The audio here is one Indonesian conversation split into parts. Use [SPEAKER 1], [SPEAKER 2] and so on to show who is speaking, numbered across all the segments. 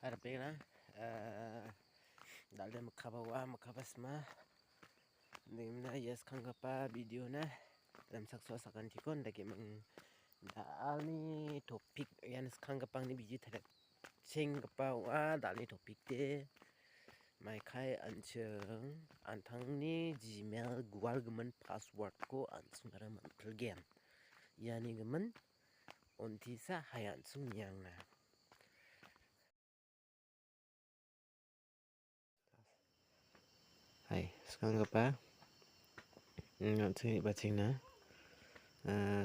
[SPEAKER 1] Arbena dalda makabawa makabasma dimana yes kangapa video na dalam sakso sakan tikon dagi meng dalni topik yan kangapang ni biji thada ching kapawa dalni topik te mai khai ancheng antangni gmail gwal gemen password ko ansungara mantel gen yani gemen ontisa hayan sung yang na hai sekarang apa ngantung bacing na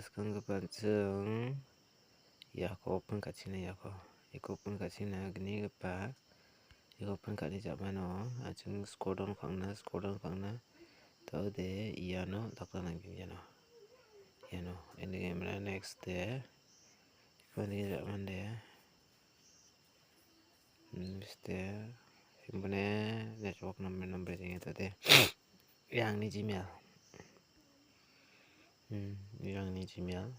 [SPEAKER 1] sekarang apa jeng ya ko open kacina ya ko open kacina gini apa open kali jamano ajeng scroll down khangna tau de iano takana gini no ini mana next de ini zaman de mesti Simpane network number jeng tadi yang ni Gmail yang ni Gmail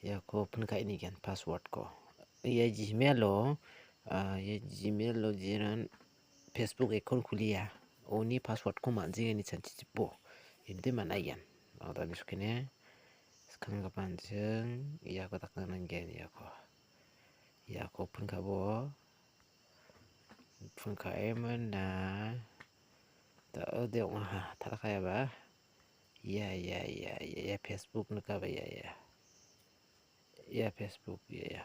[SPEAKER 1] ya ko open ka ini kan password ko ya Gmail lo jiran Facebook account khuliya oni password ko manjing ni chanchi chipo inde manayan ada miskene sekarang kapan jeng ya ko takkan gen ya ko open ka bo open ka emana ta ode ha ta kaya ba ya Facebook nuka ba ya Facebook ya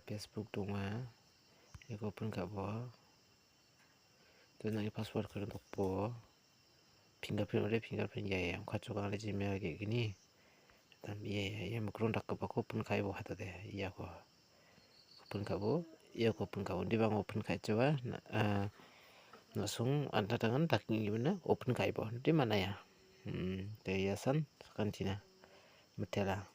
[SPEAKER 1] Facebook tunga ya ko open ka bo tu nang password ko untuk po fingerprint ya khachu ka le Gmail ge gini tam ya mukron dak ko open kai bo hata de ya ko open ka bo di bang open kai coba langsung anda tangan taking gimana open kai bo di mana ya te yasan kantina betela